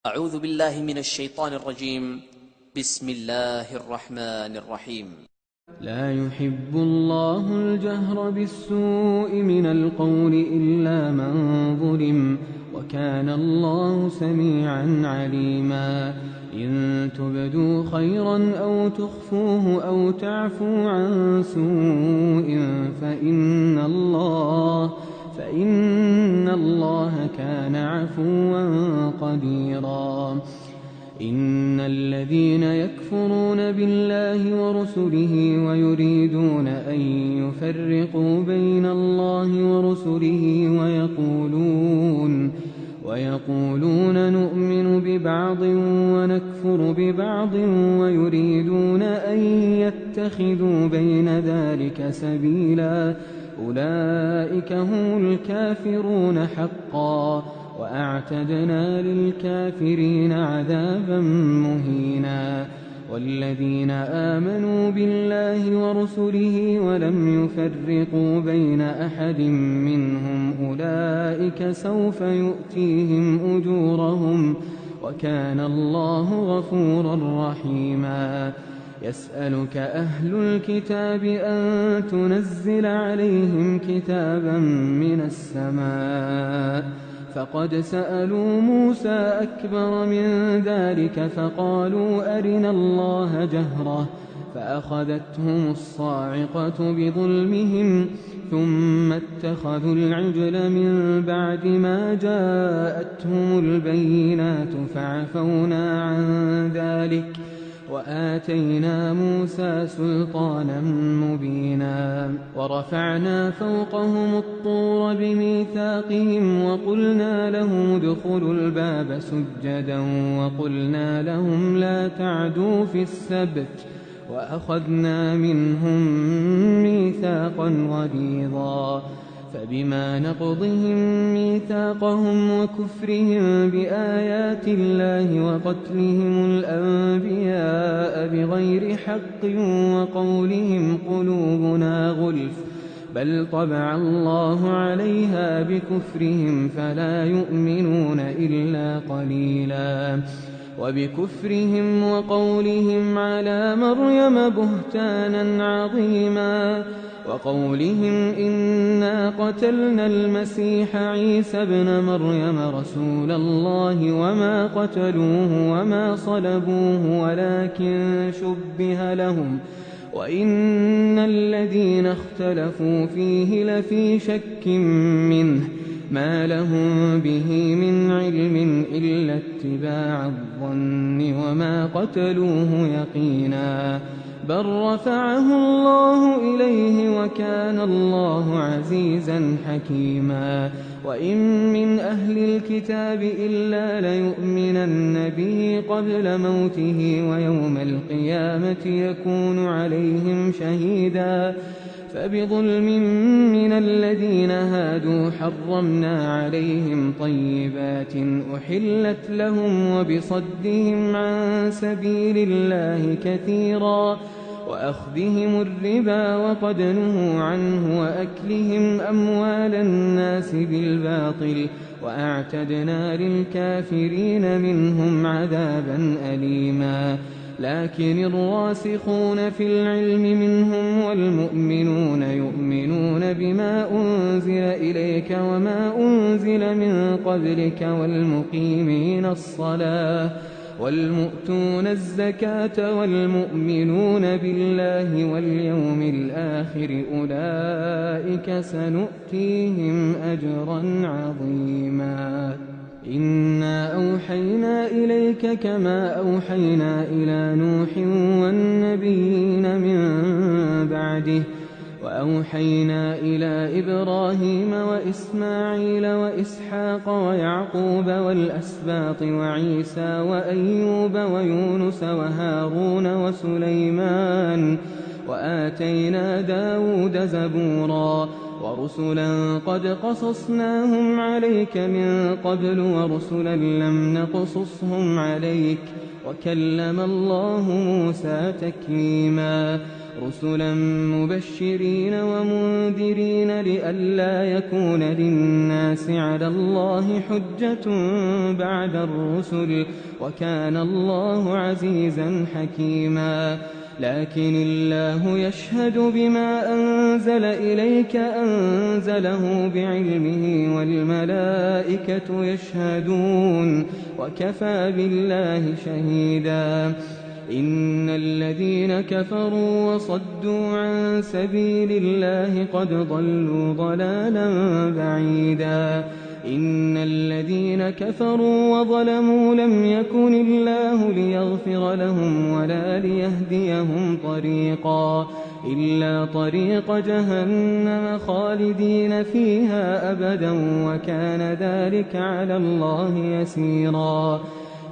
أعوذ بالله من الشيطان الرجيم. بسم الله الرحمن الرحيم. لا يحب الله الجهر بالسوء من القول إلا من ظلم، وكان الله سميعا عليما. إن تبدوا خيرا أو تخفوه أو تعفوا عن سوء فإن الله كان عفوا قديرا. إن الذين يكفرون بالله ورسله ويريدون أن يفرقوا بين الله ورسله ويقولون نؤمن ببعض ونكفر ببعض ويريدون أن يتخذوا بين ذلك سبيلا، أولئك هم الكافرون حقا، وأعتدنا للكافرين عذابا مهينا. والذين آمنوا بالله ورسله ولم يفرقوا بين أحد منهم أولئك سوف يؤتيهم أجورهم، وكان الله غفورا رحيما. يسألك أهل الكتاب أن تنزل عليهم كتابا من السماء، فقد سألوا موسى أكبر من ذلك فقالوا أرنا الله جهرة، فأخذتهم الصاعقة بظلمهم ثم اتخذوا العجل من بعد ما جاءتهم البينات فعفونا عن ذلك وآتينا موسى سلطانا مبينا. ورفعنا فوقهم الطور بميثاقهم وقلنا لهم ادخلوا الباب سجدا وقلنا لهم لا تعدوا في السبت، وأخذنا منهم ميثاقا غليظا. فبما نقضهم ميثاقهم وكفرهم بآيات الله وقتلهم الأنبياء بغير حق وقولهم قلوبنا غلف، بل طبع الله عليها بكفرهم فلا يؤمنون إلا قليلا. وبكفرهم وقولهم على مريم بهتانا عظيما، وقولهم إنا قتلنا المسيح عيسى ابن مريم رسول الله وما قتلوه وما صلبوه ولكن شبه لهم، وإن الذين اختلفوا فيه لفي شك منه، ما لهم به من علم إلا اتباع الظن وما قتلوه يقينا، بل رفعه الله إليه وكان الله عزيزا حكيما. وإن من أهل الكتاب إلا ليؤمنن به قبل موته ويوم القيامة يكون عليهم شهيدا. فبظلم من الذين هادوا حرمنا عليهم طيبات أحلت لهم وبصدهم عن سبيل الله كثيرا، وأخذهم الربا وقد نهوا عنه وأكلهم أموال الناس بالباطل، وأعتدنا للكافرين منهم عذابا أليما. لكن الراسخون في العلم منهم والمؤمنون يؤمنون بما أنزل إليك وما أنزل من قبلك والمقيمين الصلاة والمؤتون الزكاة والمؤمنون بالله واليوم الآخر أولئك سنؤتيهم أجرا عظيما. إنا أوحينا إليك كما أوحينا إلى نوح والنبيين من بعده، وأوحينا إلى إبراهيم وإسماعيل وإسحاق ويعقوب والأسباط وعيسى وأيوب ويونس وهارون وسليمان، وآتينا داود زبورا. ورسلا قد قصصناهم عليك من قبل ورسلا لم نقصصهم عليك وكلم الله موسى تكليما رسلا مبشرين ومنذرين لئلا يكون للناس على الله حجة بعد الرسل وكان الله عزيزا حكيما لكن الله يشهد بما أنزل إليك أنزله بعلمه والملائكة يشهدون وكفى بالله شهيدا إن الذين كفروا وصدوا عن سبيل الله قد ضلوا ضلالا بعيدا إن الذين كفروا وظلموا لم يكن الله ليغفر لهم ولا ليهديهم طريقا إلا طريق جهنم خالدين فيها أبدا وكان ذلك على الله يسيرا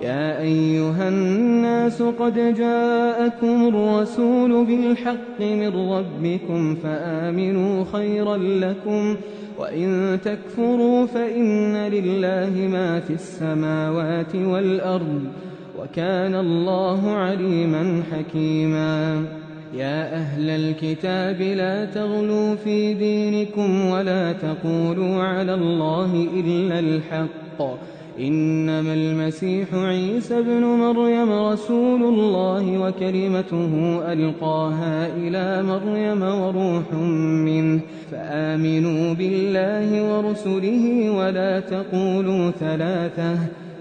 يا أيها الناس قد جاءكم الرسول بالحق من ربكم فآمنوا خيرا لكم وإن تكفروا فإن لله ما في السماوات والأرض وكان الله عليما حكيما يا أهل الكتاب لا تغلوا في دينكم ولا تقولوا على الله إلا الحق إنما المسيح عيسى بن مريم رسول الله وكلمته ألقاها إلى مريم وروح منه فآمنوا بالله ورسله ولا تقولوا ثلاثة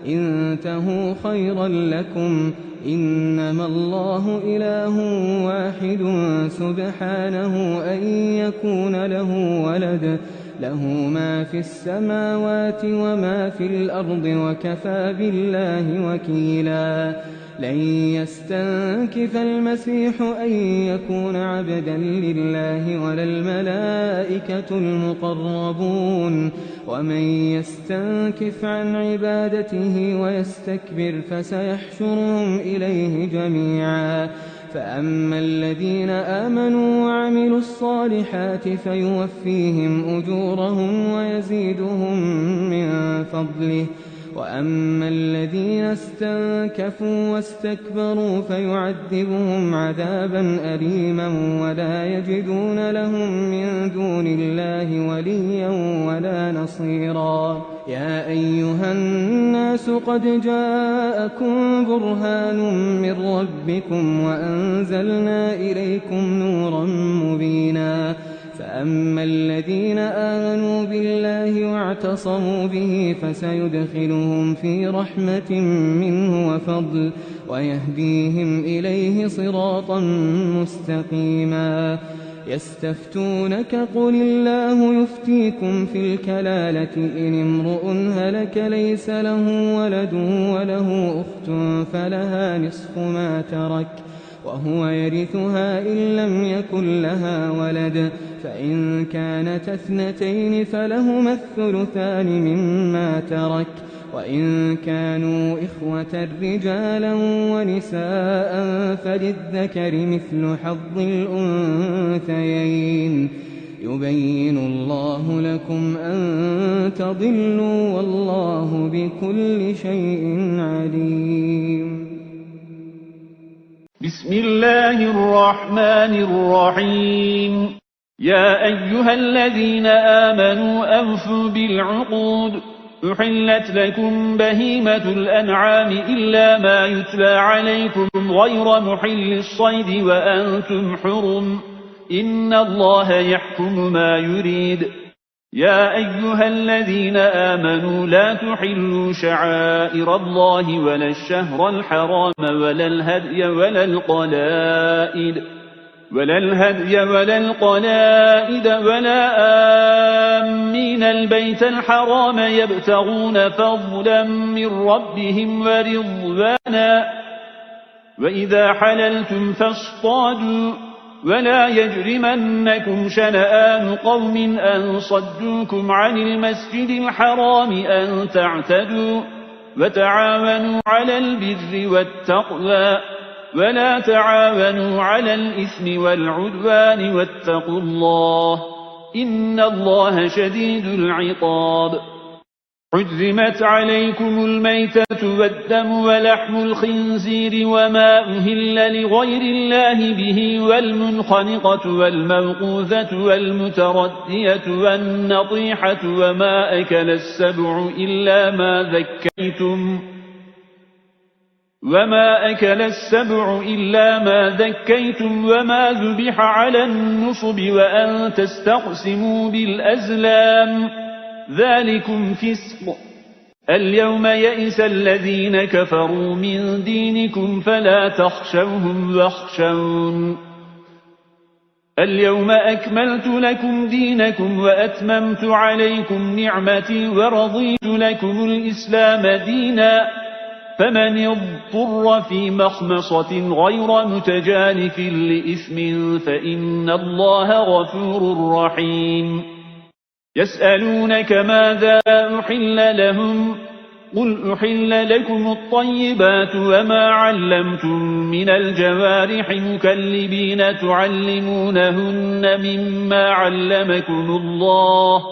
انتهوا خيرا لكم إنما الله إله واحد سبحانه أن يكون له ولد له ما في السماوات وما في الأرض وكفى بالله وكيلا لن يستنكف المسيح أن يكون عبدا لله ولا الملائكة المقربون ومن يستنكف عن عبادته ويستكبر فسيحشرهم إليه جميعا فأما الذين آمنوا وعملوا الصالحات فيوفيهم أجورهم ويزيدهم من فضله وأما الذين استنكفوا واستكبروا فيعذبهم عذابا أليما ولا يجدون لهم من دون الله وليا ولا نصيرا يا أيها الناس قد جاءكم برهان من ربكم وأنزلنا إليكم نورا مبينا فأما الذين آمنوا بالله واعتصموا به فسيدخلهم في رحمة منه وفضل ويهديهم إليه صراطا مستقيما يستفتونك قل الله يفتيكم في الكلالة إن امرؤ هلك ليس له ولد وله أخت فلها نصف ما ترك وهو يرثها إن لم يكن لها ولد فإن كانت اثنتين فلهما الثلثان مما ترك وإن كانوا إخوة رجالا ونساء فللذكر مثل حظ الأنثيين يبين الله لكم أن تضلوا والله بكل شيء عليم بسم الله الرحمن الرحيم يا أيها الذين آمنوا أوفوا بالعقود أحلت لكم بهيمة الأنعام إلا ما يتلى عليكم غير محل الصيد وأنتم حرم إن الله يحكم ما يريد يا أيها الذين آمنوا لا تحلوا شعائر الله ولا الشهر الحرام ولا الهدي ولا القلائد ولا آمين البيت الحرام يبتغون فضلا من ربهم ورضوانا وإذا حللتم فاصطادوا ولا يجرمنكم شنآن قوم أن صدوكم عن المسجد الحرام أن تعتدوا وتعاونوا على البر والتقوى ولا تعاونوا على الإثم والعدوان واتقوا الله إن الله شديد العقاب حرمت عليكم الميتة والدم ولحم الخنزير وما أهل لغير الله به والمنخنقة والموقوذة والمتردية والنطيحة وما أكل السبع إلا ما ذكيتم وما ذبح على النصب وأن تستقسموا بالأزلام ذلكم فسق اليوم يئس الذين كفروا من دينكم فلا تخشوهم واخشون اليوم أكملت لكم دينكم وأتممت عليكم نعمتي ورضيت لكم الإسلام دينا فمن اضطر في مخمصة غير متجانف لإثم فإن الله غفور رحيم يسألونك ماذا أحل لهم قل أحل لكم الطيبات وما علمتم من الجوارح مكلبين تعلمونهن مما علمكم الله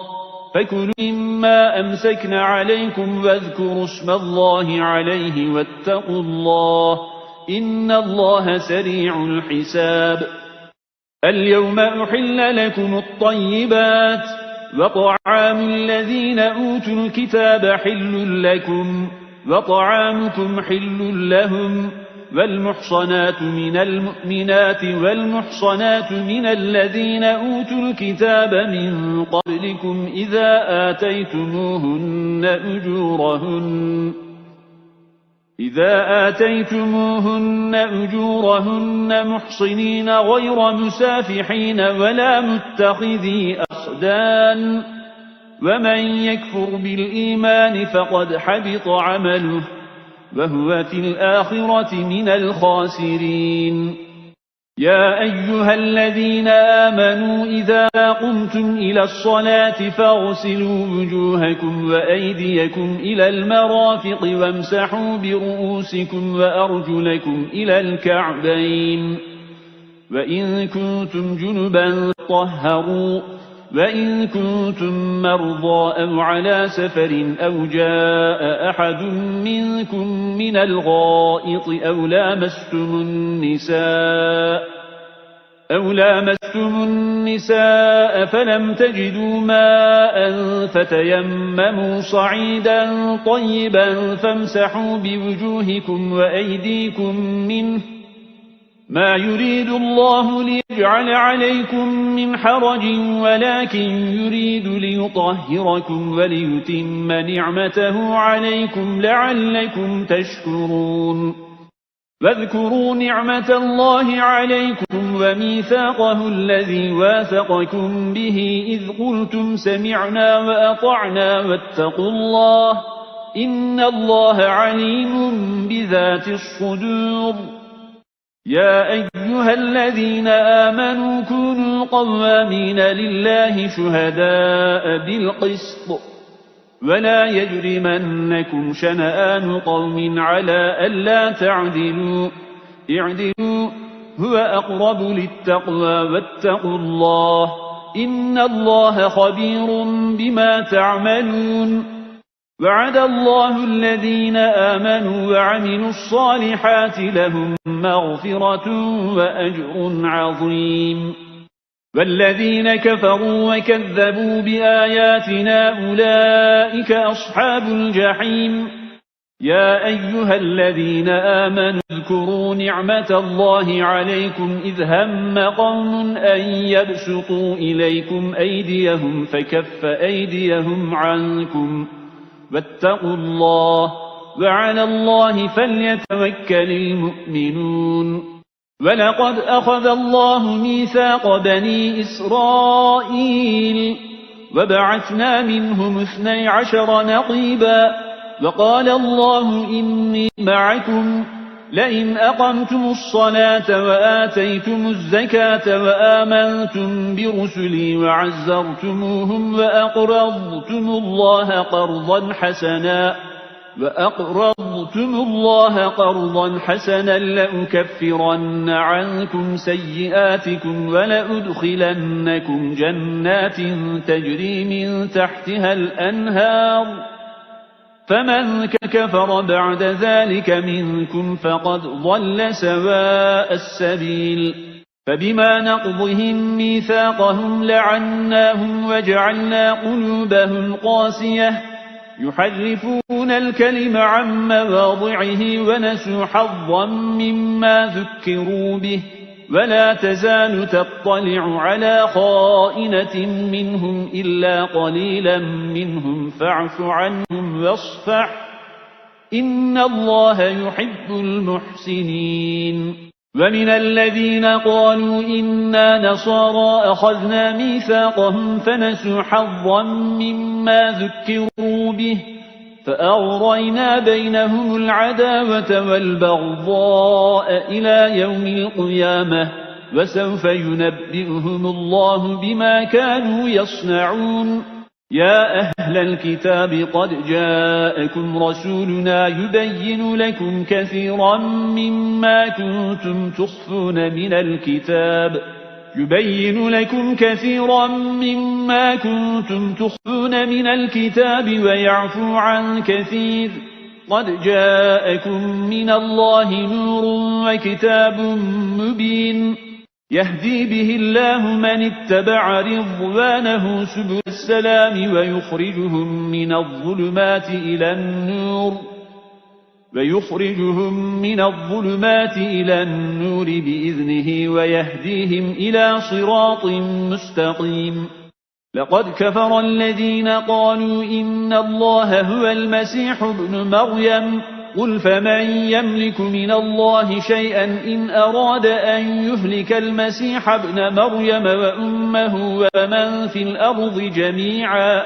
فكلوا مما أمسكن عليكم واذكروا اسم الله عليه واتقوا الله إن الله سريع الحساب اليوم أحل لكم الطيبات وطعام الذين أوتوا الكتاب حل لكم وطعامكم حل لهم والمحصنات من المؤمنات والمحصنات من الذين أوتوا الكتاب من قبلكم إذا آتيتموهن أجورهن محصنين غير مسافحين ولا متخذي أخدان ومن يكفر بالإيمان فقد حبط عمله وهو في الآخرة من الخاسرين يا أيها الذين آمنوا إذا قمتم إلى الصلاة فاغسلوا وجوهكم وأيديكم إلى المرافق وامسحوا برؤوسكم وأرجلكم إلى الكعبين وإن كنتم جنبا طهروا وإن كنتم مرضى أو على سفر أو جاء أحد منكم من الغائط أو لامستم النساء فلم تجدوا ماء فتيمموا صعيدا طيبا فامسحوا بوجوهكم وأيديكم منه ما يريد الله ليجعل عليكم من حرج ولكن يريد ليطهركم وليتم نعمته عليكم لعلكم تشكرون واذكروا نعمة الله عليكم وميثاقه الذي واثقكم به إذ قلتم سمعنا وأطعنا واتقوا الله إن الله عليم بذات الصدور يا أيها الذين آمنوا كونوا قوامين لله شهداء بالقسط ولا يجرمنكم شنآن قوم على ألا تعدلوا اعدلوا هو أقرب للتقوى واتقوا الله إن الله خبير بما تعملون وعد الله الذين آمنوا وعملوا الصالحات لهم مغفرة وأجر عظيم والذين كفروا وكذبوا بآياتنا أولئك أصحاب الجحيم يا أيها الذين آمنوا اذكروا نعمة الله عليكم إذ هم قوم أن يبسطوا إليكم أيديهم فكف أيديهم عنكم واتقوا الله وعلى الله فليتوكل المؤمنون ولقد أخذ الله ميثاق بني إسرائيل وبعثنا منهم 12 نقيبا وقال الله إني معكم لئن أقمتم الصلاة وآتيتم الزكاة وآمنتم برسلي وعزرتموهم وأقرضتم الله قرضا حسنا وأقرضتم الله قرضا حسنا لأكفرن عنكم سيئاتكم ولأدخلنكم جنات تجري من تحتها الأنهار فمن كفر بعد ذلك منكم فقد ضل سواء السبيل فبما نقضهم ميثاقهم لعناهم وجعلنا قلوبهم قاسية يحرفون الكلم عن مواضعه ونسوا حظا مما ذكروا به ولا تزال تطلع على خائنة منهم إلا قليلا منهم فاعف عنهم واصفح إن الله يحب المحسنين ومن الذين قالوا إنا نصارى أخذنا ميثاقهم فنسوا حظا مما ذكروا به فأغرينا بينهم العداوة والبغضاء إلى يوم القيامة وسوف ينبئهم الله بما كانوا يصنعون يا أهل الكتاب قد جاءكم رسولنا يبين لكم كثيرا مما كنتم تخفون من الكتاب ويعفو عن كثير قد جاءكم من الله نور وكتاب مبين يهدي به الله من اتبع رضوانه سبل السلام ويخرجهم من الظلمات إلى النور بإذنه ويهديهم إلى صراط مستقيم لقد كفر الذين قالوا إن الله هو المسيح ابن مريم قل فمن يملك من الله شيئا إن أراد أن يهلك المسيح ابن مريم وأمه ومن في الأرض جميعا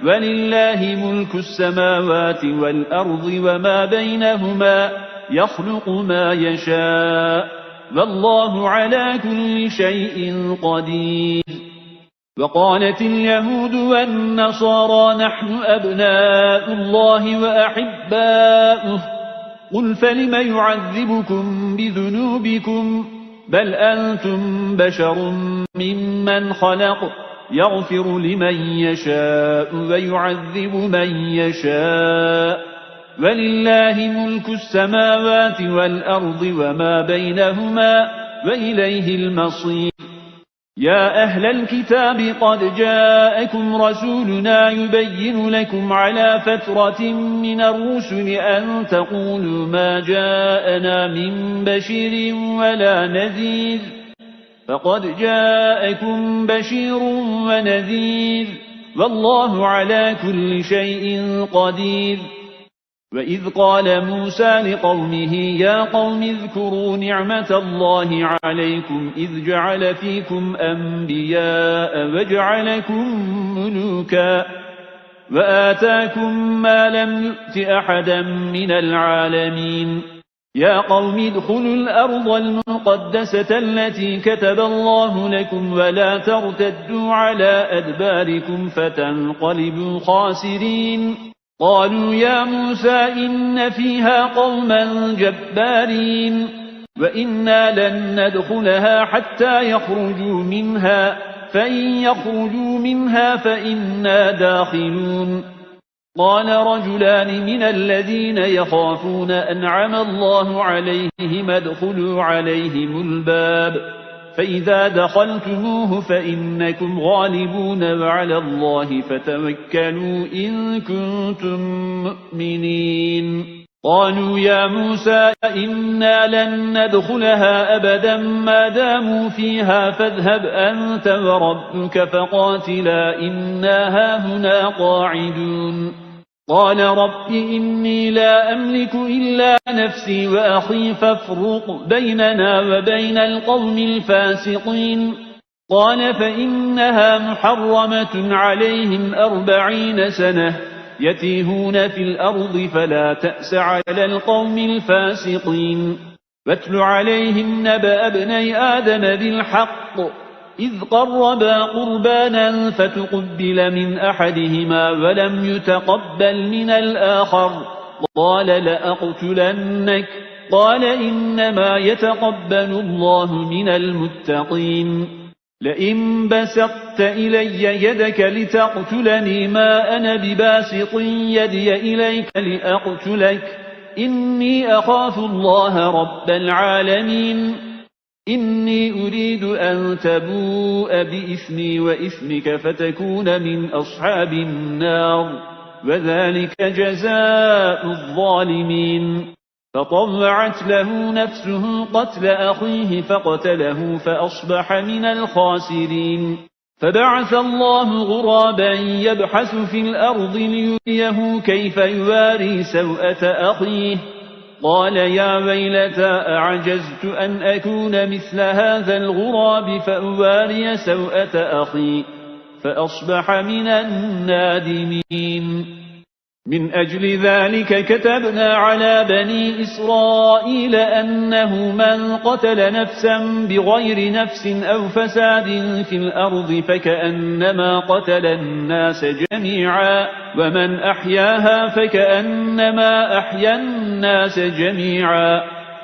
ولله ملك السماوات والأرض وما بينهما يخلق ما يشاء والله على كل شيء قدير وقالت اليهود والنصارى نحن أبناء الله وأحباؤه قل فلم يعذبكم بذنوبكم بل أنتم بشر ممن خلق يغفر لمن يشاء ويعذب من يشاء ولله ملك السماوات والأرض وما بينهما وإليه المصير يا أهل الكتاب قد جاءكم رسولنا يبين لكم على فترة من الرسل أن تقولوا ما جاءنا من بشير ولا نذير فقد جاءكم بشير ونذير والله على كل شيء قدير وإذ قال موسى لقومه يا قوم اذكروا نعمة الله عليكم إذ جعل فيكم أنبياء وجعلكم ملوكا وآتاكم ما لم يؤت أحدا من العالمين يا قوم ادخلوا الأرض المقدسة التي كتب الله لكم ولا ترتدوا على أدباركم فتنقلبوا خاسرين قالوا يا موسى إن فيها قوما جبارين وإنا لن ندخلها حتى يخرجوا منها فإن يخرجوا منها فإنا داخلون قال رجلان من الذين يخافون أنعم الله عليهم ادخلوا عليهم الباب فإذا دخلتموه فإنكم غالبون وعلى الله فتوكلوا إن كنتم مؤمنين قالوا يا موسى إنا لن ندخلها أبدا ما داموا فيها فاذهب أنت وربك فقاتلا إنا هاهنا قاعدون قال رب إني لا أملك إلا نفسي وأخي فافرق بيننا وبين القوم الفاسقين قال فإنها محرمة عليهم 40 سنة يتيهون في الأرض فلا تأس على القوم الفاسقين واتل عليهم نبأ ابني آدم بالحق إذ قربا قربانا فتقبل من أحدهما ولم يتقبل من الآخر قال لأقتلنك. قال إنما يتقبل الله من المتقين. لئن بسطت إلي يدك لتقتلني ما أنا بباسط يدي إليك لأقتلك إني أخاف الله رب العالمين. إني أريد أن تبوء بإثمي وإثمك فتكون من أصحاب النار وذلك جزاء الظالمين. فطوعت له نفسه قتل أخيه فقتله فأصبح من الخاسرين. فبعث الله غرابا يبحث في الأرض ليريه كيف يواري سوءة أخيه. قال يا ويلتى أعجزت أن أكون مثل هذا الغراب فأواري سوءة أخي فأصبح من النادمين. من أجل ذلك كتبنا على بني إسرائيل أنه من قتل نفسا بغير نفس أو فساد في الأرض فكأنما قتل الناس جميعا ومن أحياها فكأنما أحيا الناس جميعا.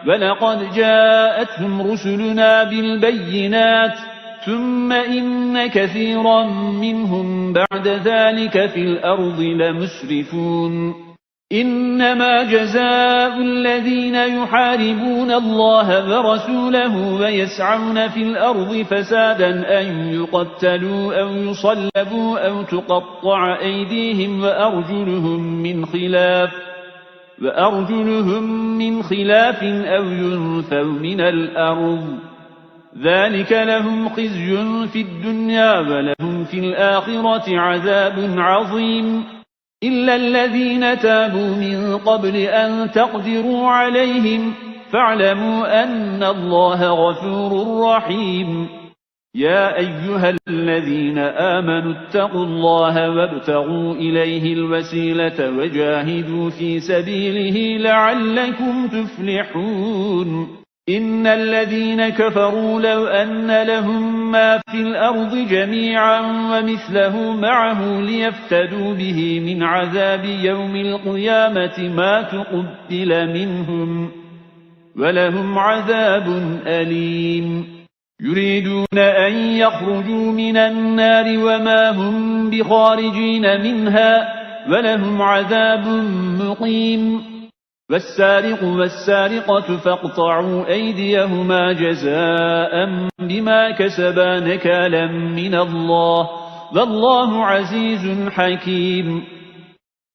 ولقد جاءتهم رسلنا بالبينات ثم إن كثيرا منهم بعد ذلك في الأرض لمسرفون. إنما جزاء الذين يحاربون الله ورسوله ويسعون في الأرض فسادا أن يقتلوا أو يصلبوا أو تقطع أيديهم وأرجلهم من خلاف أو ينفوا من الأرض ذلك لهم خزي في الدنيا ولهم في الآخرة عذاب عظيم. إلا الذين تابوا من قبل أن تقدروا عليهم فاعلموا أن الله غفور رحيم. يا أيها الذين آمنوا اتقوا الله وابتغوا إليه الوسيلة وجاهدوا في سبيله لعلكم تفلحون. إن الذين كفروا لو أن لهم ما في الأرض جميعا ومثله معه ليفتدوا به من عذاب يوم القيامة ما تقبل منهم ولهم عذاب أليم. يريدون أن يخرجوا من النار وما هم بخارجين منها ولهم عذاب مقيم. والسارق والسارقة فاقطعوا أيديهما جزاء بما كسبا نكالا من الله والله عزيز حكيم.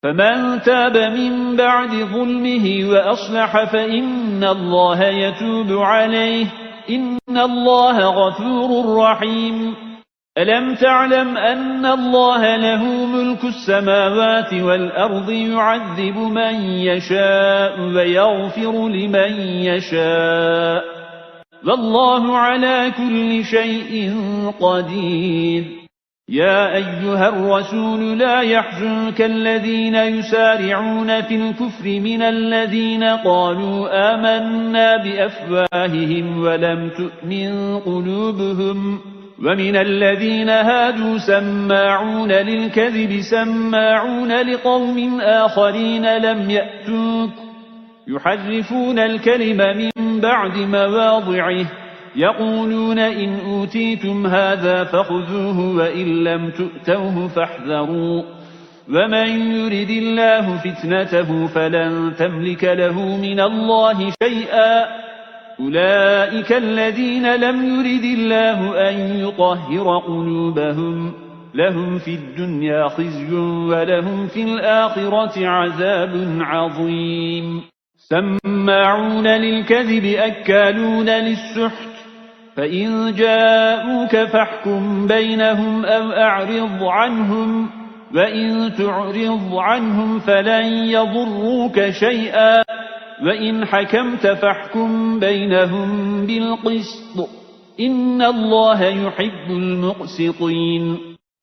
فمن تاب من بعد ظلمه وأصلح فإن الله يتوب عليه إن الله غفور رحيم. ألم تعلم أن الله له ملك السماوات والأرض يعذب من يشاء ويغفر لمن يشاء والله على كل شيء قدير. يا أيها الرسول لا يحزنك الذين يسارعون في الكفر من الذين قالوا آمنا بأفواههم ولم تؤمن قلوبهم ومن الذين هادوا سماعون للكذب سماعون لقوم آخرين لم يأتوك يحرفون الكلم من بعد مواضعه يقولون إن أوتيتم هذا فخذوه وإن لم تؤتوه فاحذروا ومن يرد الله فتنته فلن تملك له من الله شيئا. أولئك الذين لم يرد الله أن يطهر قلوبهم لهم في الدنيا خزي ولهم في الآخرة عذاب عظيم. سماعون للكذب أكالون للسحت فإن جاءوك فاحكم بينهم أو أعرض عنهم وإن تعرض عنهم فلن يضروك شيئا وإن حكمت فاحكم بينهم بالقسط إن الله يحب المقسطين.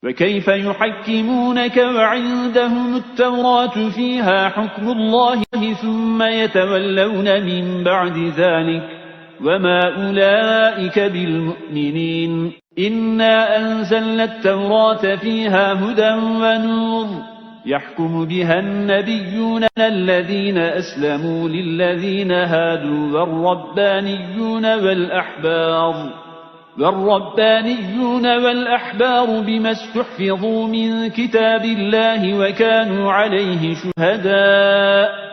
وكيف يحكمونك وعندهم التوراة فيها حكم الله ثم يتولون من بعد ذلك وما أولئك بالمؤمنين. إنا أنزلنا التوراة فيها هدى ونور يحكم بها النبيون الذين أسلموا للذين هادوا والربانيون والأحبار بما استحفظوا من كتاب الله وكانوا عليه شهداء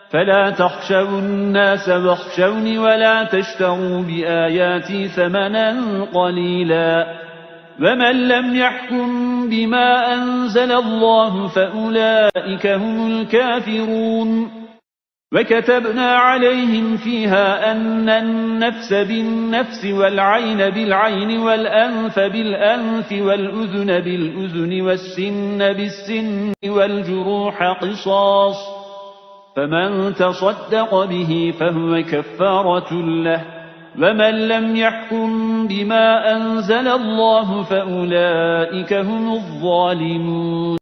فلا تخشوا الناس واخشوني ولا تشتروا بآياتي ثمنا قليلا ومن لم يحكم بما أنزل الله فأولئك هم الكافرون وكتبنا عليهم فيها أن النفس بالنفس والعين بالعين والأنف بالأنف والأذن بالأذن والسن بالسن والجروح قصاص فمن تصدق به فهو كفارة له ومن لم يحكم بما أنزل الله فأولئك هم الظالمون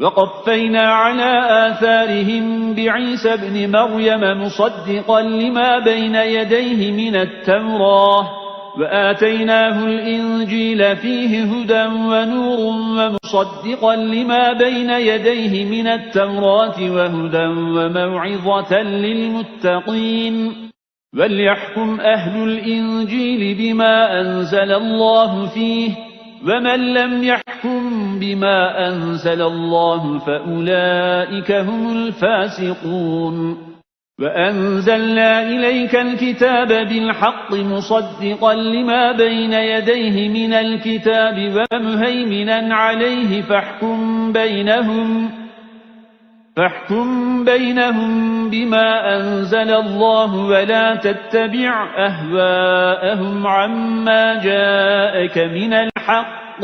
وقفينا على آثارهم بعيسى ابن مريم مصدقا لما بين يديه من التوراة وآتيناه الإنجيل فيه هدى ونور ومصدقا لما بين يديه من التوراة وهدى وموعظة للمتقين وليحكم أهل الإنجيل بما أنزل الله فيه ومن لم يحكم بما أنزل الله فأولئك هم الفاسقون وأنزلنا إليك الكتاب بالحق مصدقا لما بين يديه من الكتاب ومهيمنا عليه فاحكم بينهم بما أنزل الله ولا تتبع أهواءهم عما جاءك من الحق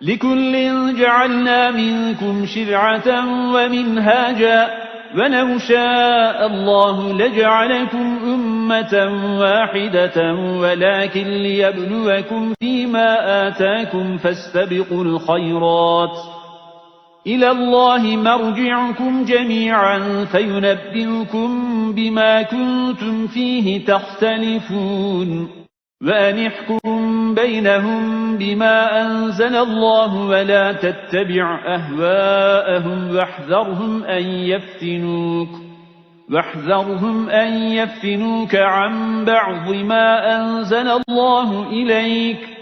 لكل جعلنا منكم شرعة ومنهاجا ولو شاء الله لجعلكم أمة واحدة ولكن ليبلوكم فيما آتاكم فاستبقوا الخيرات إلى الله مرجعكم جميعا فينبئكم بما كنتم فيه تختلفون وأن احكم بينهم بما أنزل الله ولا تتبع أهواءهم واحذرهم أن يفتنوك عن بعض ما أنزل الله إليك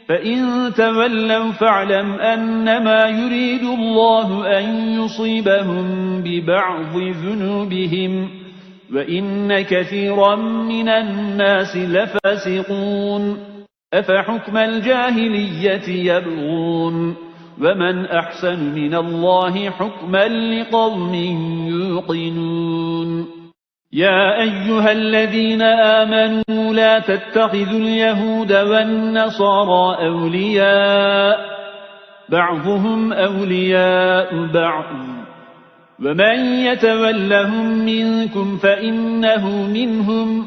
فإن تولوا فاعلم أنما يريد الله أن يصيبهم ببعض ذنوبهم وإن كثيرا من الناس لفاسقون أفحكم الجاهلية يبغون ومن أحسن من الله حكما لقوم يوقنون يا أيها الذين آمنوا لا تتخذوا اليهود والنصارى أولياء بعضهم أولياء بعض ومن يتولهم منكم فإنه منهم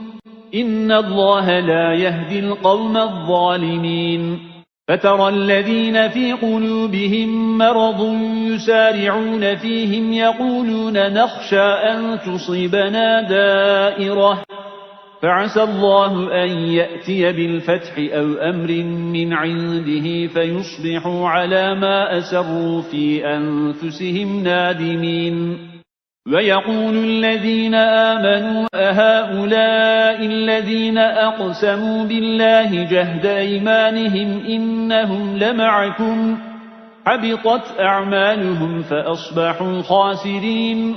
إن الله لا يهدي القوم الظالمين فترى الذين في قلوبهم مرض يسارعون فيهم يقولون نخشى أن تصيبنا دائرة فعسى الله أن يأتي بالفتح أو أمر من عنده فيصبحوا على ما أسروا في أنفسهم نادمين ويقول الذين آمنوا أهؤلاء الذين أقسموا بالله جهد أيمانهم إنهم لمعكم حبطت أعمالهم فأصبحوا خاسرين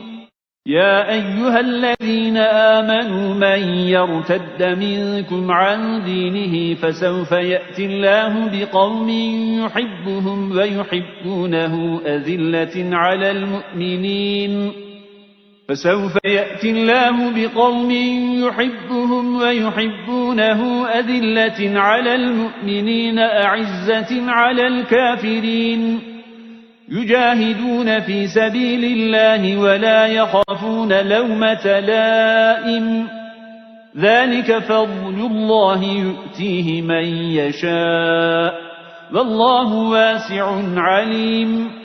يا أيها الذين آمنوا من يرتد منكم عن دينه فسوف يأتي الله بقوم يحبهم ويحبونه أذلة على المؤمنين أعزة على الكافرين يجاهدون في سبيل الله ولا يخافون لومة لائم ذلك فضل الله يؤتيه من يشاء والله واسع عليم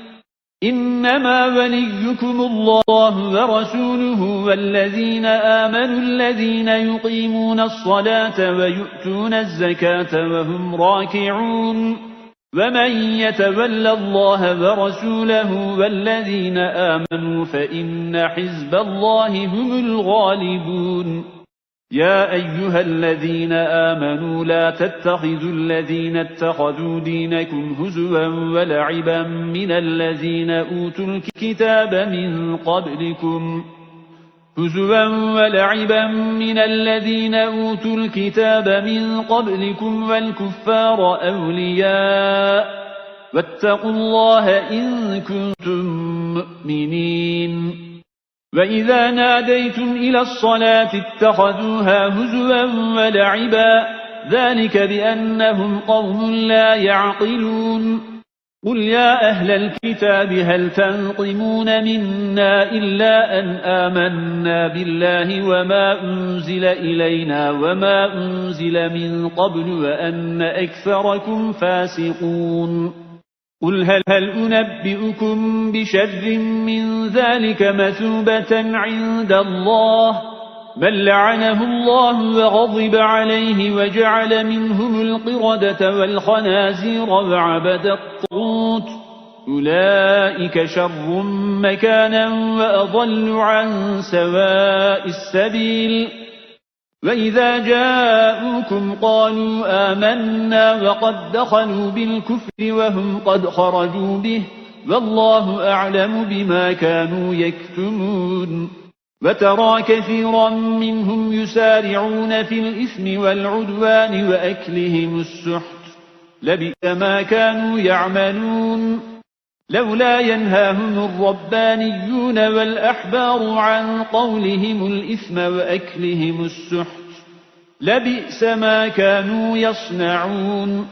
إنما وليكم الله ورسوله والذين آمنوا الذين يقيمون الصلاة ويؤتون الزكاة وهم راكعون ومن يتول الله ورسوله والذين آمنوا فإن حزب الله هم الغالبون يا أيها الذين آمنوا لا تتخذوا الذين اتخذوا دينكم هزوا ولعبا من الذين أوتوا الكتاب من قبلكم والكفار أولياء واتقوا الله إن كنتم مؤمنين وإذا ناديتم إلى الصلاة اتخذوها هزوا ولعبا ذلك بأنهم قوم لا يعقلون قل يا أهل الكتاب هل تنقمون منا إلا أن آمنا بالله وما أنزل إلينا وما أنزل من قبل وأن أكثركم فاسقون قل هل أنبئكم بشر من ذلك مثوبة عند الله من لعنه الله وغضب عليه وجعل منهم القردة والخنازير وعبد الطاغوت أولئك شر مكانا وأضل عن سواء السبيل وإذا جاءوكم قالوا آمنا وقد دخلوا بالكفر وهم قد خرجوا به والله أعلم بما كانوا يكتمون وترى كثيرا منهم يسارعون في الإثم والعدوان وأكلهم السحت لبئس ما كانوا يعملون لولا ينهاهم الربانيون والأحبار عن قولهم الإثم وأكلهم السحت لبئس ما كانوا يصنعون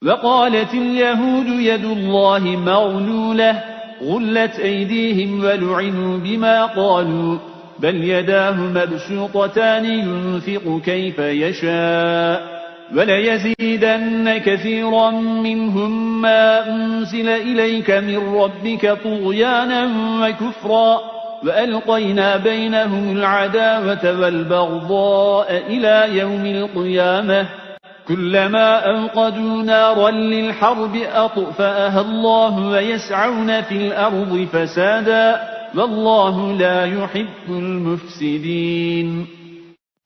وقالت اليهود يد الله مغلولة غلت أيديهم ولعنوا بما قالوا بل يداه مبسوطتان ينفق كيف يشاء وليزيدن كثيرا منهم ما أنزل إليك من ربك طغيانا وكفرا وألقينا بينهم العداوة والبغضاء إلى يوم القيامة كلما أوقدوا نارا للحرب أطفأها الله ويسعون في الأرض فسادا والله لا يحب المفسدين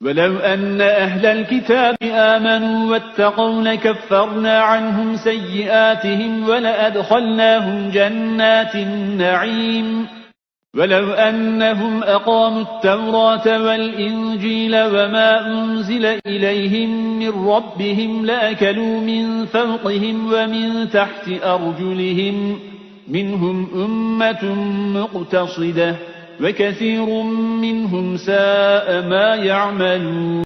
ولو أن أهل الكتاب آمنوا واتقوا لكفرنا عنهم سيئاتهم ولأدخلناهم جنات النعيم ولو أنهم أقاموا التوراة والإنجيل وما أنزل إليهم من ربهم لأكلوا من فوقهم ومن تحت أرجلهم منهم أمة مقتصدة وكثير منهم ساء ما يعملون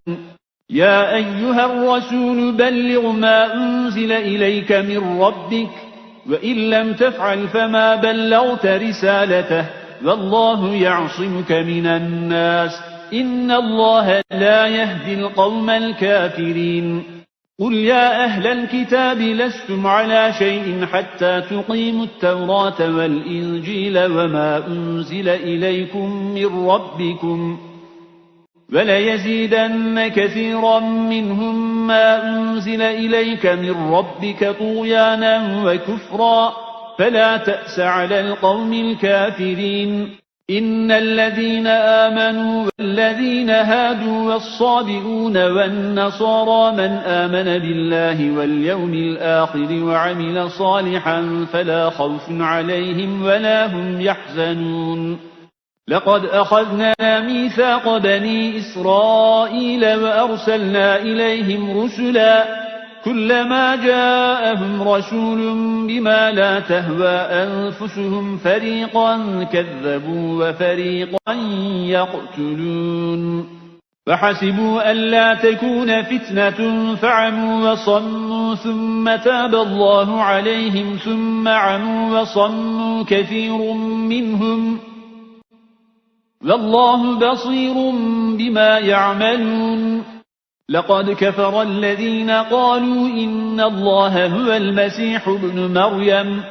يا أيها الرسول بلغ ما أنزل إليك من ربك وإن لم تفعل فما بلغت رسالته والله يعصمك من الناس إن الله لا يهدي القوم الكافرين قل يا أهل الكتاب لستم على شيء حتى تقيموا التوراة والإنجيل وما أنزل إليكم من ربكم وليزيدن كثيرا منهم ما أنزل إليك من ربك طغيانا وكفرا فلا تأس على القوم الكافرين إن الذين آمنوا والذين هادوا والصابئون والنصارى من آمن بالله واليوم الآخر وعمل صالحا فلا خوف عليهم ولا هم يحزنون لقد أخذنا ميثاق بني إسرائيل وأرسلنا إليهم رسلا كلما جاءهم رسول بما لا تهوى أنفسهم فريقا كذبوا وفريقا يقتلون فحسبوا ألا تكون فتنة فعموا وصموا ثم تاب الله عليهم ثم عموا وصموا كثير منهم والله بصير بما يعملون لقد كفر الذين قالوا إن الله هو المسيح ابن مريم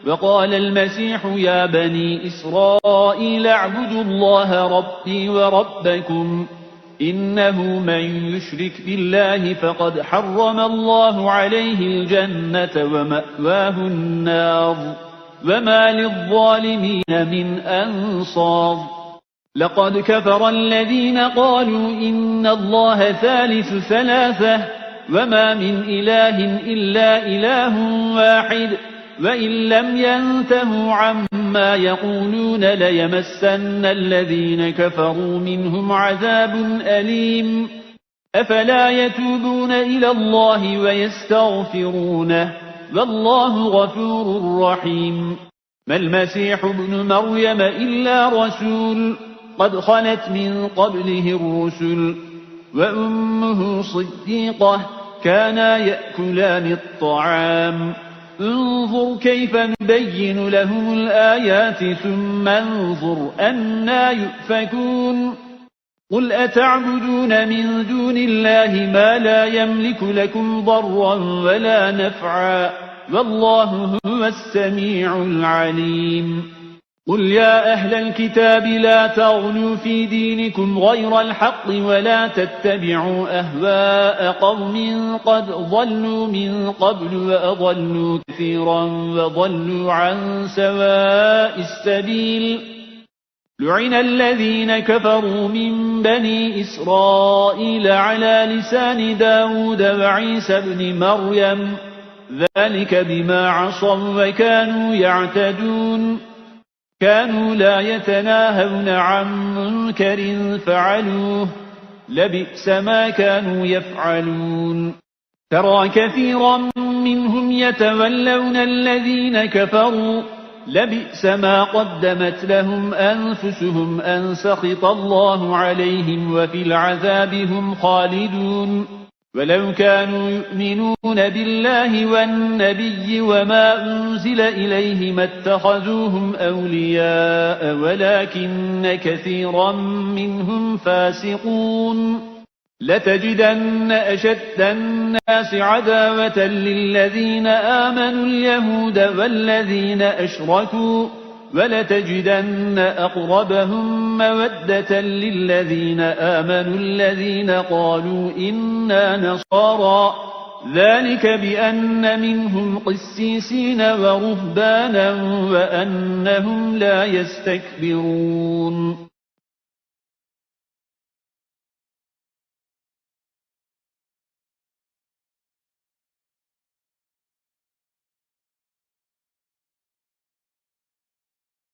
وقال المسيح يا بني إسرائيل اعبدوا الله ربي وربكم إنه من يشرك بالله فقد حرم الله عليه الجنة ومأواه النار وما للظالمين من أنصار لقد كفر الذين قالوا إن الله ثالث ثلاثة وما من إله إلا إله واحد وإن لم ينتهوا عما يقولون ليمسن الذين كفروا منهم عذاب أليم أفلا يتوبون إلى الله ويستغفرونه والله غفور رحيم ما المسيح ابن مريم إلا رسول قد خلت من قبله الرسل وأمه صديقة كانا يأكلان الطعام انظر كيف نبين لهم الآيات ثم انظر أنا يؤفكون قل أتعبدون من دون الله ما لا يملك لكم ضرا ولا نفعا والله هو السميع العليم قل يا أهل الكتاب لا تغلوا في دينكم غير الحق ولا تتبعوا أهواء قوم قد ضلوا من قبل وأضلوا كثيرا وضلوا عن سواء السبيل لعن الذين كفروا من بني إسرائيل على لسان داود وعيسى بن مريم ذلك بما عصوا وكانوا يعتدون كانوا لا يتناهون عن منكر فعلوه لبئس ما كانوا يفعلون ترى كثيرا منهم يتولون الذين كفروا لبئس ما قدمت لهم أنفسهم أن سخط الله عليهم وفي العذاب هم خالدون ولو كانوا يؤمنون بالله والنبي وما أنزل إليه ما اتخذوهم أولياء ولكن كثيرا منهم فاسقون لتجدن أشد الناس عداوة للذين آمنوا اليهود والذين أشركوا ولتجدن أقربهم مودة للذين آمنوا الذين قالوا إنا نصارى ذلك بأن منهم قسيسين ورهبانا وأنهم لا يستكبرون